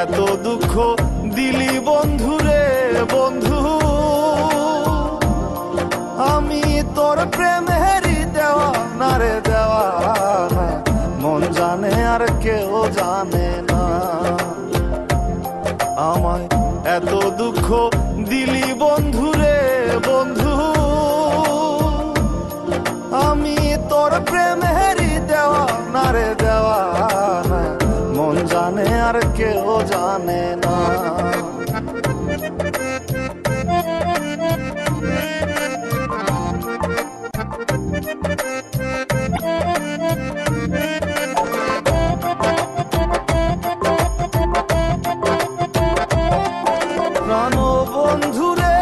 এত দুঃখ দিলি বন্ধু রে বন্ধু, আমি তোর প্রেমেরই দেওয়া না রে দেওয়া না, মন জানে আর কেউ জানে না। আমায় এত দুঃখ দিলি বন্ধু রে বন্ধু, আমি তোর প্রেমেরই দেওয়া না রে দেওয়া না, মন জানে আর কেউ জানে না। প্রাণ বন্ধু রে,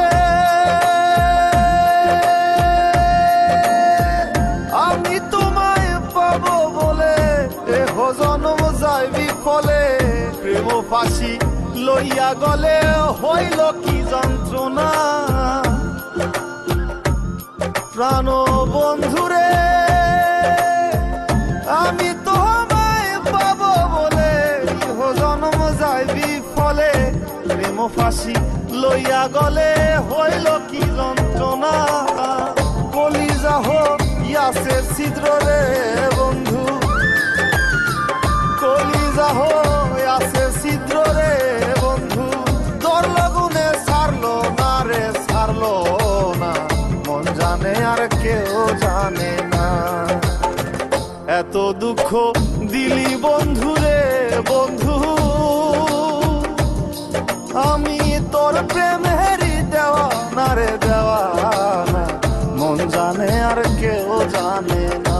আমি তোমায় পাবো বলে এহ জনম যায় বিফলে, প্রেম ফাঁসি লইয়া গলে হইল কি যন্ত্রণা। প্রাণ বন্ধু রে, আমি তোমায় পাবো বলে এহ জনম যায় বিফলে, প্রেম ফাঁসি লইয়া গলে হইল কি যন্ত্রণা। কলিজা হইয়াছে ছিদ্র রে বন্ধু, কলিজা হইয়াছে ছিদ্র রে বন্ধু, তোর লগুনে ছাড়লো না রে ছাড়লো না, মন জানে আর কেউ জানে না। এত দুঃখ দিলি বন্ধু রে বন্ধু, আমি তোর প্রেমেরই দেওয়া না রে দেওয়া না, মন জানে আর কেউ জানে না।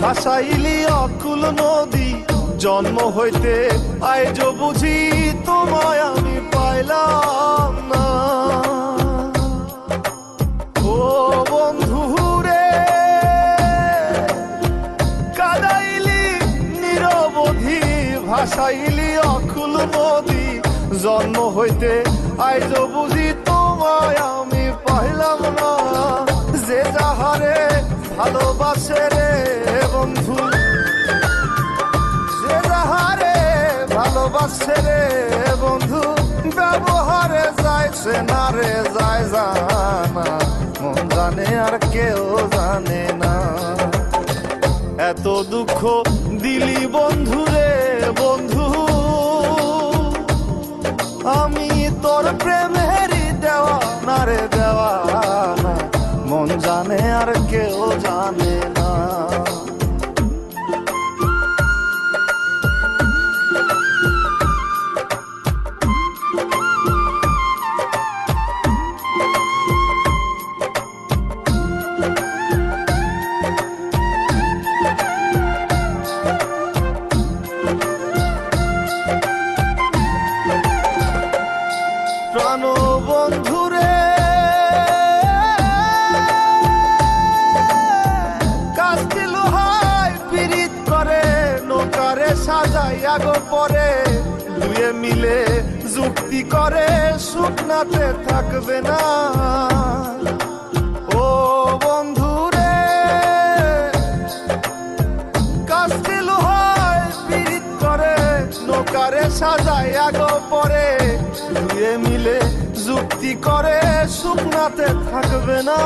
ভাসাইলি অকুল নদী, জন্ম হইতে আইজ বুঝি তোমায় আমি পাইলাম না। ও বন্ধু রে, কাদাইলি নিরবধি, ভাসাইলি অকুল নদী, জন্ম হইতে আইজ বুঝি তোমায় আমি পাইলাম না। যে যাহারে ভালোবাসে রে বন্ধু, যে যাহারে ভালোবাসে রে বন্ধু, ব্যবহারে যাইছে না রে যায় জানা, মন জানে আর কেউ জানে না। এত দুঃখ দিলি বন্ধু রে বন্ধু, আমি তোর প্রেমেরই দেওয়া না রে দেওয়া না, মন জানে আর কেউ জানে না। প্রাণ বন্ধু রে, কাস্তি লোহায় পিরিত করে নৌকারে সাজাইয়া গো পরে, দুয়ে মিলে যুক্তি করে শুকনাতে থাকবে না। ও বন্ধু রে, কাস্তি লোহায় পিরিত করে নৌকারে সাজাইয়া গো পরে, দুয়ে মিলে যুক্তি করে শুকনাতে থাকবে না।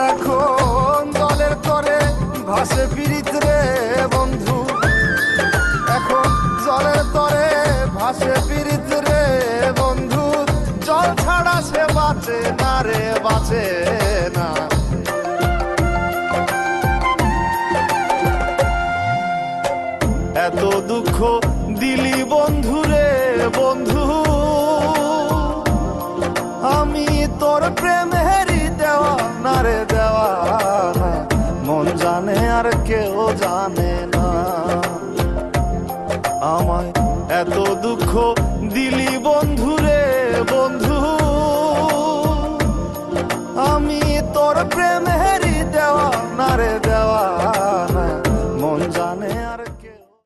এখন দলের তরে ভাসে পিরিত রে বন্ধু, এখন জলের তরে ভাসে পিরিত রে বন্ধু, জল ছাড়া সে বাঁচে না রে বাঁচে না। এত দুঃখ দিলি বন্ধু রে বন্ধু, আমি তোর প্রেমেরই দেওয়া না রে দেওয়া না, মন জানে আর কেউ জানে না। আমায় এত দুঃখ দিলি বন্ধু রে বন্ধু